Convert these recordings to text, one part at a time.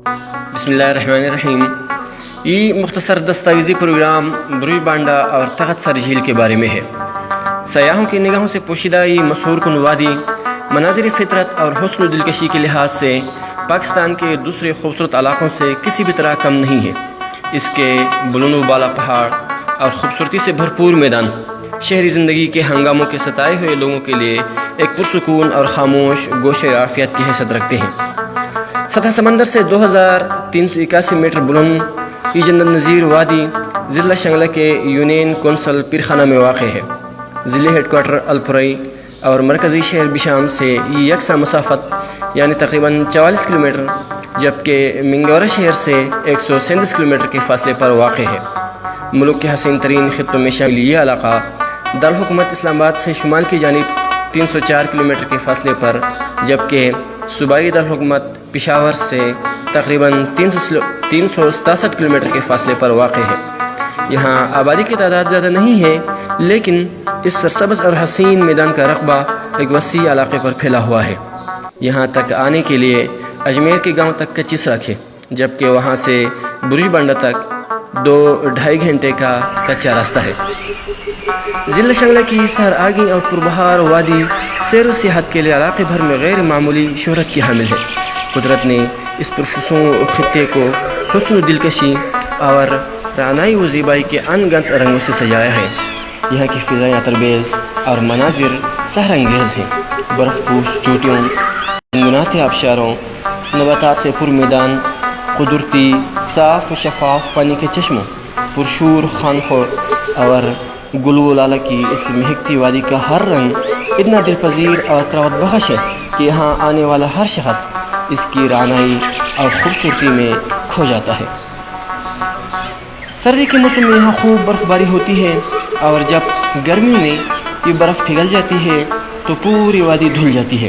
بسم اللہ الرحمن الرحیم. یہ مختصر دستاویزی پروگرام بروئی بانڈا اور تخت سر جھیل کے بارے میں ہے. سیاحوں کی نگاہوں سے پوشیدہ یہ مسحور کن وادی مناظر فطرت اور حسن و دلکشی کے لحاظ سے پاکستان کے دوسرے خوبصورت علاقوں سے کسی بھی طرح کم نہیں ہے. اس کے بلند و بالا پہاڑ اور خوبصورتی سے بھرپور میدان شہری زندگی کے ہنگاموں کے ستائے ہوئے لوگوں کے لیے ایک پرسکون اور خاموش گوشہ عافیت کی حیثیت رکھتے ہیں. سطح سمندر سے 2381 میٹر بلند یہ جنت نظیر وادی ضلع شنگلہ کے یونین کونسل پیرخانہ میں واقع ہے. ضلع ہیڈ کوارٹر الپرئی اور مرکزی شہر بشام سے یہ یکساں مسافت یعنی تقریباً 44 کلومیٹر جبکہ منگورہ شہر سے 137 کلومیٹر کے فاصلے پر واقع ہے. ملک کے حسین ترین خطوں میں شامل یہ علاقہ دارالحکومت اسلام آباد سے شمال کی جانب 304 کلومیٹر کے فاصلے پر جبکہ صوبائی دارالحکومت پشاور سے تقریباً 367 کلومیٹر کے فاصلے پر واقع ہے. یہاں آبادی کی تعداد زیادہ نہیں ہے لیکن اس سرسبز اور حسین میدان کا رقبہ ایک وسیع علاقے پر پھیلا ہوا ہے. یہاں تک آنے کے لیے اجمیر کے گاؤں تک کچی سڑک ہے جبکہ وہاں سے بروئی بانڈا تک 2-2.5 گھنٹے کا کچا راستہ ہے. ضلع شنگلہ کی سر آگی اور پربہار وادی سیر و سیاحت کے لیے علاقے بھر میں غیر معمولی شہرت کی حامل ہے. قدرت نے اس پرفسوں خطے کو حسن و دلکشی اور رعنائی و زیبائی کے انگنت رنگوں سے سجایا ہے. یہاں کی فضائیں عطربیز اور مناظر سحر انگیز ہیں. برف پوش چوٹیوں، گنگناتے آبشاروں، نباتات سے پر میدان، قدرتی صاف و شفاف پانی کے چشموں، پرشور خانخور اور گل و لالہ کی اس مہکتی وادی کا ہر رنگ اتنا دل پذیر اور تراوت بخش ہے کہ یہاں آنے والا ہر شخص اس کی رعنائی اور خوبصورتی میں کھو جاتا ہے. سردی کے موسم میں یہاں خوب برف باری ہوتی ہے اور جب گرمیوں میں یہ برف پگھل جاتی ہے تو پوری وادی دھل جاتی ہے.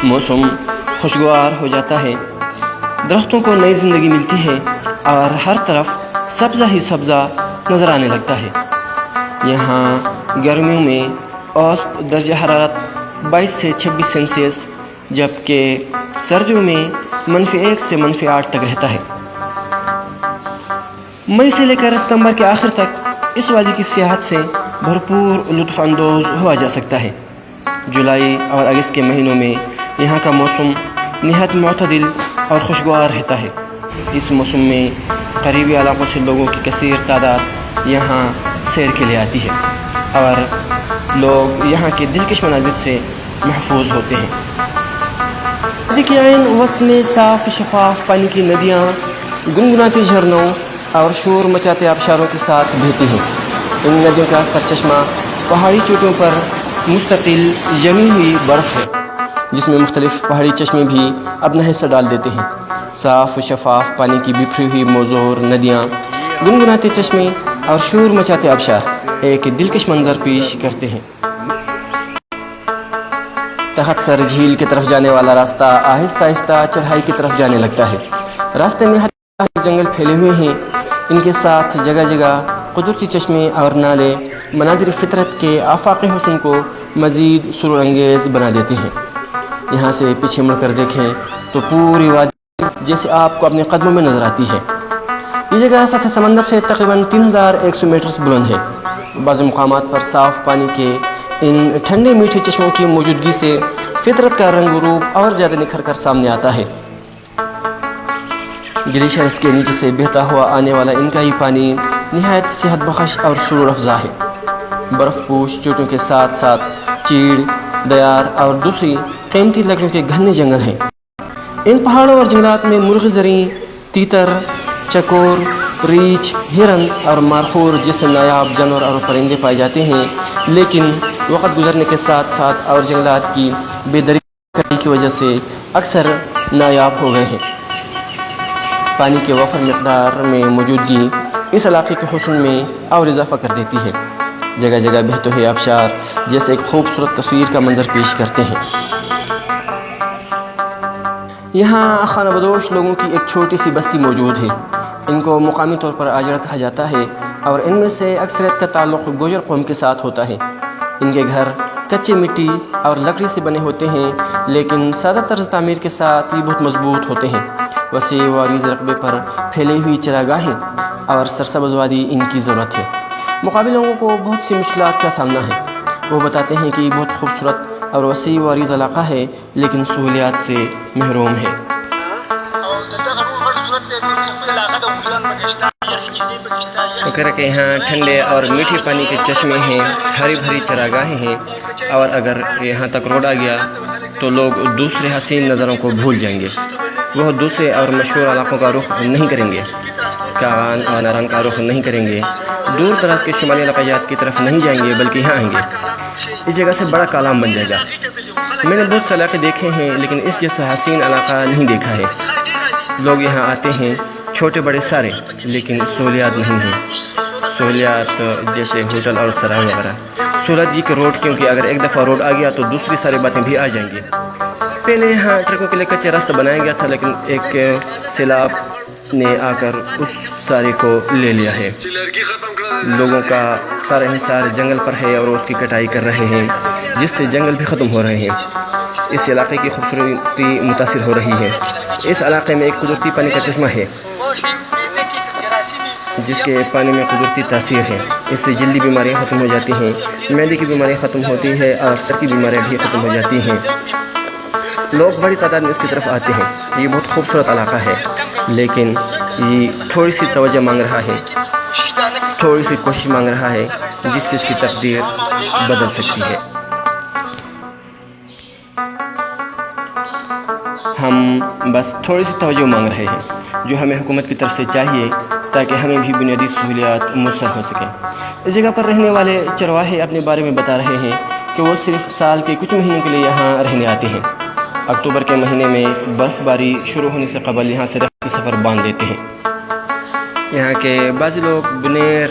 موسم خوشگوار ہو جاتا ہے، درختوں کو نئی زندگی ملتی ہے اور ہر طرف سبزہ ہی سبزہ نظر آنے لگتا ہے. یہاں گرمیوں میں اوسط درجہ حرارت 22 سے 26 سیلسیس جبکہ سردیوں میں -1 سے -8 تک رہتا ہے. مئی سے لے کر ستمبر کے آخر تک اس وادی کی سیاحت سے بھرپور لطف اندوز ہوا جا سکتا ہے. جولائی اور اگست کے مہینوں میں یہاں کا موسم نہایت معتدل اور خوشگوار رہتا ہے. اس موسم میں قریبی علاقوں سے لوگوں کی کثیر تعداد یہاں سیر کے لیے آتی ہے اور لوگ یہاں کے دلکش مناظر سے محفوظ ہوتے ہیں. وادی کے عین وسط میں صاف شفاف پانی کی ندیاں گنگناتے جھرنوں اور شور مچاتے آبشاروں کے ساتھ بہتی ہیں. ان ندیوں کا سرچشمہ پہاڑی چوٹیوں پر مستقل جمی ہوئی برف ہے جس میں مختلف پہاڑی چشمے بھی اپنا حصہ ڈال دیتے ہیں. صاف و شفاف پانی کی بکھری ہوئی موزور ندیاں، گنگناتے چشمے اور شور مچاتے آبشار ایک دلکش منظر پیش کرتے ہیں. تخت سر جھیل کی طرف جانے والا راستہ آہستہ آہستہ چڑھائی کی طرف جانے لگتا ہے. راستے میں ہر جنگل پھیلے ہوئے ہیں. ان کے ساتھ جگہ جگہ قدرتی چشمے اور نالے مناظر فطرت کے آفاقی حسن کو مزید سرور انگیز بنا دیتے ہیں. یہاں سے پیچھے مڑ کر دیکھیں تو پوری وادی جیسے آپ کو اپنے قدموں میں نظر آتی ہے. یہ جگہ سطح سمندر سے تقریباً 3100 میٹر بلند ہے. بعض مقامات پر صاف پانی کے ان ٹھنڈے میٹھے چشموں کی موجودگی سے فطرت کا رنگ و روپ اور زیادہ نکھر کر سامنے آتا ہے. گلیشیئرز کے نیچے سے بہتا ہوا آنے والا ان کا یہ پانی نہایت صحت بخش اور سرور افزا ہے. برف پوش چوٹیوں کے ساتھ ساتھ چیڑ، دیار اور دوسری قیمتی لکڑیوں کے گھنے جنگل ہیں. ان پہاڑوں اور جنگلات میں مرغ زریں، تیتر، چکور، ریچھ، ہرن اور مارخور جیسے نایاب جانور اور پرندے پائے جاتے ہیں لیکن وقت گزرنے کے ساتھ ساتھ اور جنگلات کی بے درکی کی وجہ سے اکثر نایاب ہو گئے ہیں. پانی کے وفر مقدار میں موجودگی اس علاقے کے حسن میں اور اضافہ کر دیتی ہے. جگہ جگہ بہتے ہوئے آبشار جیسے ایک خوبصورت تصویر کا منظر پیش کرتے ہیں. یہاں خانہ بدوش لوگوں کی ایک چھوٹی سی بستی موجود ہے. ان کو مقامی طور پر آجڑ کہا جاتا ہے اور ان میں سے اکثریت کا تعلق گوجر قوم کے ساتھ ہوتا ہے. ان کے گھر کچے مٹی اور لکڑی سے بنے ہوتے ہیں لیکن سادہ طرز تعمیر کے ساتھ یہ بہت مضبوط ہوتے ہیں. وسیع و عریض رقبے پر پھیلی ہوئی چراگاہیں اور سرسبز وادی ان کی ضرورت ہے۔ مقامی لوگوں کو بہت سی مشکلات کا سامنا ہے۔ وہ بتاتے ہیں کہ یہ بہت خوبصورت اور وسیع و عریض علاقہ ہے لیکن سہولیات سے محروم ہے۔ وغیرہ کے یہاں ٹھنڈے اور میٹھے پانی کے چشمے ہیں، ہری بھری چراگاہیں ہیں، اور اگر یہاں تک روڈ آ گیا تو لوگ دوسرے حسین نظروں کو بھول جائیں گے۔ وہ دوسرے اور مشہور علاقوں کا رخ نہیں کریں گے، کاغان اور ناران کا رخ نہیں کریں گے، دور دراز کے شمالی علاقات کی طرف نہیں جائیں گے بلکہ یہاں آئیں گے۔ اس جگہ سے بڑا کالام بن جائے گا۔ میں نے بہت سے علاقے دیکھے ہیں لیکن اس جیسا حسین علاقہ نہیں دیکھا ہے۔ لوگ یہاں آتے ہیں، چھوٹے بڑے سارے، لیکن سہولیات نہیں ہیں۔ سہولیات جیسے ہوٹل اور سرائیں وغیرہ۔ سہولت یہ کہ روڈ، کیونکہ اگر ایک دفعہ روڈ آ گیا تو دوسری ساری باتیں بھی آ جائیں گی۔ پہلے یہاں ٹرکوں کے لیے کچا راستہ بنایا گیا تھا لیکن ایک سیلاب نے آ کر اس سارے کو لے لیا ہے۔ لوگوں کا سارا انحصار جنگل پر ہے اور اس کی کٹائی کر رہے ہیں جس سے جنگل بھی ختم ہو رہے ہیں۔ اس علاقے کی خوبصورتی متاثر ہو رہی ہے۔ اس علاقے میں ایک قدرتی پانی کا چشمہ ہے جس کے پانی میں قدرتی تاثیر ہے۔ اس سے جلدی بیماریاں ختم ہو جاتی ہیں، معدے کی بیماریاں ختم ہوتی ہیں اور سر کی بیماریاں بھی ختم ہو جاتی ہیں۔ لوگ بڑی تعداد میں اس کی طرف آتے ہیں۔ یہ بہت خوبصورت علاقہ ہے لیکن یہ تھوڑی سی توجہ مانگ رہا ہے، تھوڑی سی کوشش مانگ رہا ہے جس سے اس کی تقدیر بدل سکتی ہے۔ ہم بس تھوڑی سی توجہ مانگ رہے ہیں جو ہمیں حکومت کی طرف سے چاہیے تاکہ ہمیں بھی بنیادی سہولیات میسر ہو سکیں۔ اس جگہ پر رہنے والے چرواہے اپنے بارے میں بتا رہے ہیں کہ وہ صرف سال کے کچھ مہینوں کے لیے یہاں رہنے آتے ہیں۔ اکتوبر کے مہینے میں برف باری شروع ہونے سے قبل یہاں سے رخت سفر باندھ دیتے ہیں۔ یہاں کے بعض لوگ بنیر،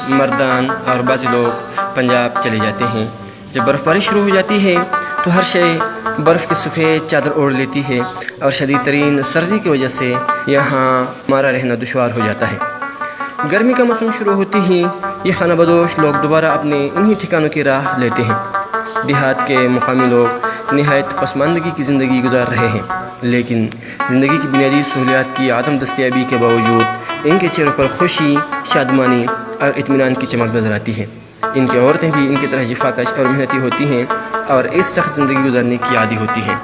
مردان اور بعض لوگ پنجاب چلے جاتے ہیں۔ جب برف باری شروع ہو جاتی ہے تو ہر شے برف کی سفید چادر اوڑھ لیتی ہے اور شدید ترین سردی کی وجہ سے یہاں ہمارا رہنا دشوار ہو جاتا ہے۔ گرمی کا موسم شروع ہوتی ہی یہ خانہ بدوش لوگ دوبارہ اپنے انہی ٹھکانوں کی راہ لیتے ہیں۔ دیہات کے مقامی لوگ نہایت پسماندگی کی زندگی گزار رہے ہیں لیکن زندگی کی بنیادی سہولیات کی عدم دستیابی کے باوجود ان کے چہروں پر خوشی، شادمانی اور اطمینان کی چمک نظر آتی ہے۔ ان کی عورتیں بھی ان کی طرح جفاکش اور محنتی ہوتی ہیں اور اس سخت زندگی گزارنے کی عادی ہوتی ہیں۔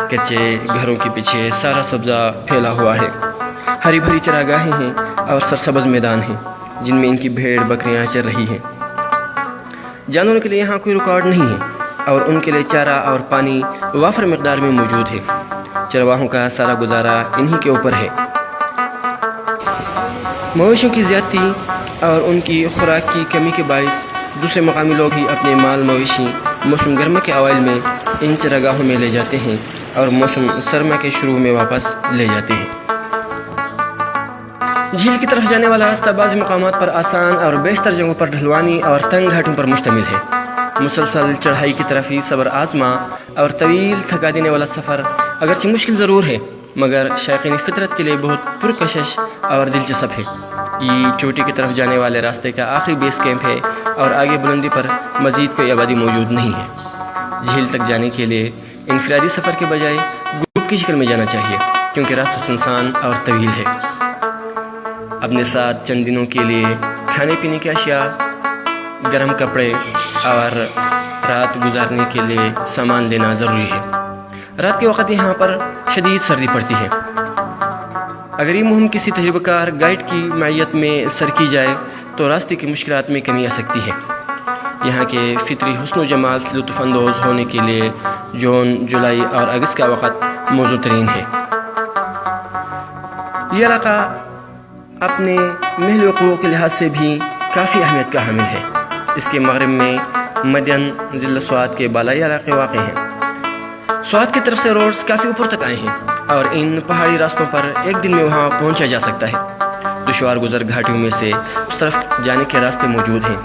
کچے گھروں کے پیچھے سارا سبزہ پھیلا ہوا ہے، ہری بھری چراگاہیں ہیں اور سرسبز میدان ہیں جن میں ان کی بھیڑ بکریاں چر رہی ہیں۔ جانوروں کے لیے یہاں کوئی ریکارڈ نہیں ہے اور ان کے لیے چارہ اور پانی وافر مقدار میں موجود ہے۔ چرواہوں کا سارا گزارا انہی کے اوپر ہے۔ مویشیوں کی زیادتی اور ان کی خوراک کی کمی کے باعث دوسرے مقامی لوگ ہی اپنے مال مویشی موسم گرما کے اوائل میں ان چراگاہوں میں لے جاتے ہیں اور موسم سرما کے شروع میں واپس لے جاتے ہیں۔ جھیل کی طرف جانے والا راستہ بعض مقامات پر آسان اور بیشتر جگہوں پر ڈھلوانی اور تنگ گھاٹوں پر مشتمل ہے۔ مسلسل چڑھائی کی طرف ہی صبر آزما اور طویل تھکا دینے والا سفر اگرچہ مشکل ضرور ہے مگر شائقین فطرت کے لیے بہت پرکشش اور دلچسپ ہے۔ یہ چوٹی کی طرف جانے والے راستے کا آخری بیس کیمپ ہے اور آگے بلندی پر مزید کوئی آبادی موجود نہیں ہے۔ جھیل تک جانے کے لیے انفرادی سفر کے بجائے گروپ کی شکل میں جانا چاہیے کیونکہ راستہ سنسان اور طویل ہے۔ اپنے ساتھ چند دنوں کے لیے کھانے پینے کی اشیاء، گرم کپڑے اور رات گزارنے کے لیے سامان لینا ضروری ہے۔ رات کے وقت یہاں پر شدید سردی پڑتی ہے۔ اگر یہ مہم کسی تجربہ کار گائیڈ کی معیت میں سر کی جائے تو راستے کی مشکلات میں کمی آ سکتی ہے۔ یہاں کے فطری حسن و جمال سے لطف اندوز ہونے کے لیے جون، جولائی اور اگست کا وقت موزوں ترین ہے۔ یہ علاقہ اپنے محل وقوع کے لحاظ سے بھی کافی اہمیت کا حامل ہے۔ اس کے مغرب میں مدین ضلع سوات کے بالائی علاقے واقع ہیں۔ سوات کی طرف سے روڈز کافی اوپر تک آئے ہیں اور ان پہاڑی راستوں پر ایک دن میں وہاں پہنچا جا سکتا ہے۔ دشوار گزر گھاٹیوں میں سے اس طرف جانے کے راستے موجود ہیں۔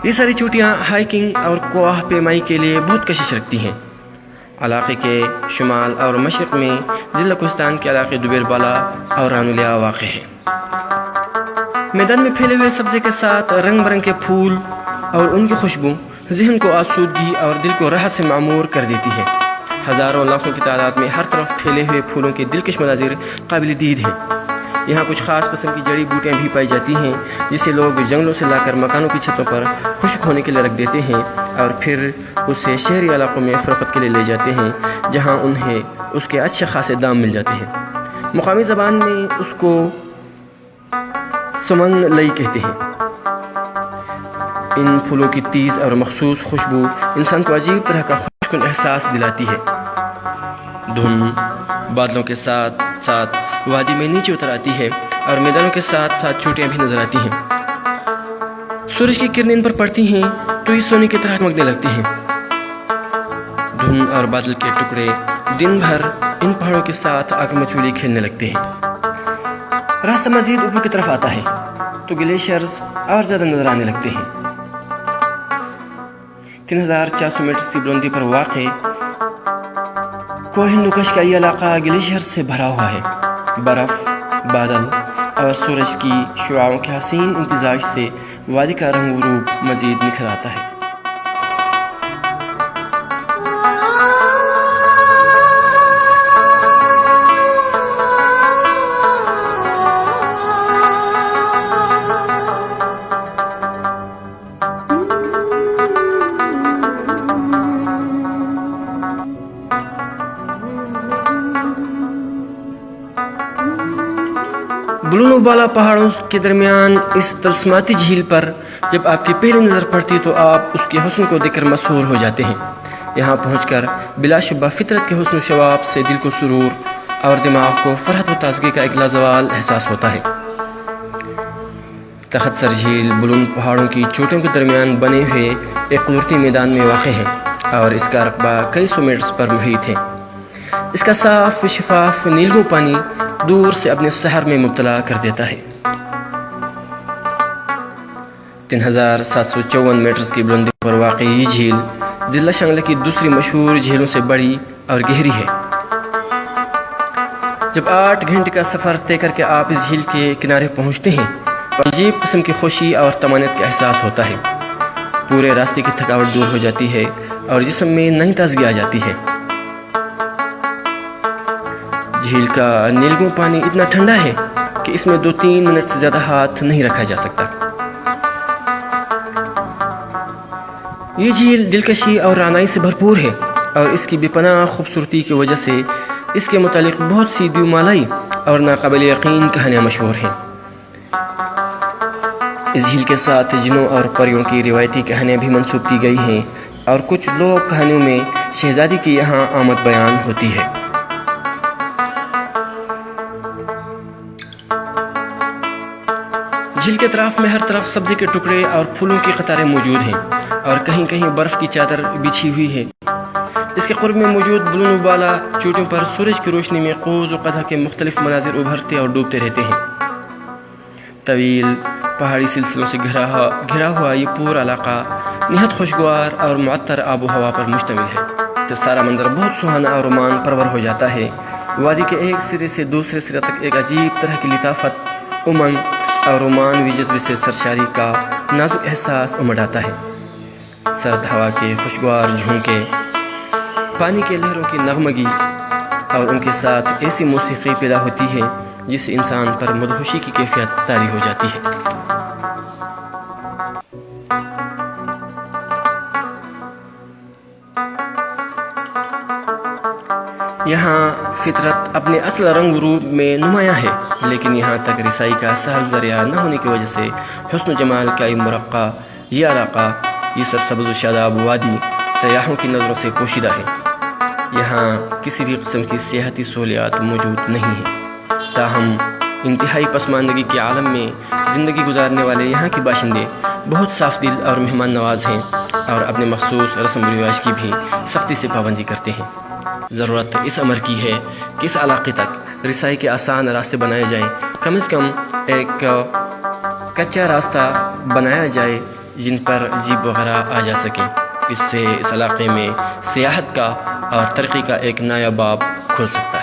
یہ ساری چوٹیاں ہائیکنگ اور کوہ پیمائی کے لیے بہت کشش رکھتی ہیں۔ علاقے کے شمال اور مشرق میں ضلع کوہستان کے علاقے دوبیر بالا اور رانولیا واقع ہیں۔ میدان میں پھیلے ہوئے سبزے کے ساتھ رنگ برنگ کے پھول اور ان کی خوشبو ذہن کو آسودگی اور دل کو راحت سے معمور کر دیتی ہے۔ ہزاروں لاکھوں کی تعداد میں ہر طرف پھیلے ہوئے پھولوں کے دلکش مناظر قابل دید ہیں۔ یہاں کچھ خاص قسم کی جڑی بوٹیاں بھی پائی جاتی ہیں جسے لوگ جنگلوں سے لا کر مکانوں کی چھتوں پر خشک ہونے کے لیے رکھ دیتے ہیں اور پھر اسے شہری علاقوں میں فروخت کے لیے لے جاتے ہیں جہاں انہیں اس کے اچھے خاصے دام مل جاتے ہیں۔ مقامی زبان میں اس کو سمنگ لئی کہتے ہیں۔ ان پھولوں کی تیز اور مخصوص خوشبو انسان کو عجیب طرح کا خوشکن احساس دلاتی ہے۔ دھند بادلوں کے ساتھ ساتھ وادی میں نیچے اتر آتی ہے اور میدانوں کے ساتھ ساتھ چوٹیاں بھی نظر آتی ہیں۔ سورج کی کرنیں ان پر پڑتی ہیں تو یہ سونے کی طرح چمکنے لگتے ہیں۔ دھند اور بادل کے ٹکڑے دن بھر ان پہاڑوں کے ساتھ آگ مچولی کھیلنے لگتے ہیں۔ راستہ مزید اوپر کی طرف آتا ہے تو گلیشیئرز اور زیادہ نظر آنے لگتے ہیں۔ 3400 میٹر کی بلندی پر واقع کوہ نکش کا یہ علاقہ گلیشیئر سے بھرا ہوا ہے۔ برف، بادل اور سورج کی شعاعوں کے حسین امتزاج سے وادی کا رنگ و روپ مزید نکھر آتا ہے۔ بلونو بالا پہاڑوں کے درمیان اس طلسماتی جھیل پر جب آپ کی پہلی نظر پڑتی تو آپ اس کے حسن کو دیکھ کر مسحور ہو جاتے ہیں۔ یہاں پہنچ کر بلا شبہ فطرت کے حسن و شباب سے دل کو سرور اور دماغ کو فرحت و تازگی کا ایک لازوال احساس ہوتا ہے۔ تخت سر جھیل بلند پہاڑوں کی چوٹیوں کے درمیان بنے ہوئے ایک قدرتی میدان میں واقع ہے اور اس کا رقبہ کئی سو میٹر پر محیط ہے۔ اس کا صاف و شفاف نیلگوں پانی دور سے اپنے سحر میں مبتلا کر دیتا ہے۔ 3754 میٹر کی بلندی پر واقع یہ جھیل ضلع شنگلہ کی دوسری مشہور جھیلوں سے بڑی اور گہری ہے۔ جب 8 گھنٹے کا سفر طے کر کے آپ اس جھیل کے کنارے پہنچتے ہیں تو عجیب قسم کی خوشی اور طمانینت کا احساس ہوتا ہے۔ پورے راستے کی تھکاوٹ دور ہو جاتی ہے اور جسم میں نئی تازگی آ جاتی ہے۔ جھیل کا نیلگوں پانی اتنا ٹھنڈا ہے کہ اس میں 2-3 منٹ سے زیادہ ہاتھ نہیں رکھا جا سکتا۔ یہ جھیل دلکشی اور رعنائی سے بھرپور ہے اور اس کی بے پناہ خوبصورتی کی وجہ سے اس کے متعلق بہت سی دیومالائی اور ناقابل یقین کہانیاں مشہور ہیں۔ اس جھیل کے ساتھ جنوں اور پریوں کی روایتی کہانیاں بھی منسوب کی گئی ہیں اور کچھ لوک کہانیوں میں شہزادی کی یہاں آمد بیان ہوتی ہے۔ جھیل کے اطراف میں ہر طرف سبزے کے ٹکڑے اور پھولوں کی قطاریں موجود ہیں اور کہیں کہیں برف کی چادر بچھی ہوئی ہے۔ اس کے قرب میں موجود بلونو بالا چوٹیوں پر سورج کی روشنی میں قوس و قزح کے مختلف مناظر ابھرتے اور ڈوبتے رہتے ہیں۔ طویل پہاڑی سلسلوں سے گھرا ہوا یہ پورا علاقہ نہایت خوشگوار اور معطر آب و ہوا پر مشتمل ہے۔ یہ سارا منظر بہت سہانا اور رومان پرور ہو جاتا ہے۔ وادی کے ایک سرے سے دوسرے سرے تک ایک عجیب طرح کی لطافت، امنگ اور رومانوی جذبے سے سرشاری کا نازک احساس امڈ آتا ہے۔ سرد ہوا کے خوشگوار جھونکے، پانی کے لہروں کی نغمگی اور ان کے ساتھ ایسی موسیقی پیدا ہوتی ہے جس سے انسان پر مدہوشی کی کیفیت طاری ہو جاتی ہے۔ یہاں فطرت اپنے اصل رنگ و روپ میں نمایاں ہے، لیکن یہاں تک رسائی کا سہل ذریعہ نہ ہونے کی وجہ سے حسن و جمال کا یہ مرقع، یہ علاقہ، یہ سرسبز و شاداب وادی سیاحوں کی نظروں سے پوشیدہ ہے۔ یہاں کسی بھی قسم کی سیاحتی سہولیات موجود نہیں ہیں، تاہم انتہائی پسماندگی کے عالم میں زندگی گزارنے والے یہاں کے باشندے بہت صاف دل اور مہمان نواز ہیں اور اپنے مخصوص رسم و رواج کی بھی سختی سے پابندی کرتے ہیں۔ ضرورت اس امر کی ہے کہ اس علاقے تک رسائی کے آسان راستے بنائے جائیں، کم از کم ایک کچا راستہ بنایا جائے جن پر جیپ وغیرہ آ جا سکیں۔ اس سے اس علاقے میں سیاحت کا اور ترقی کا ایک نیا باب کھل سکتا ہے۔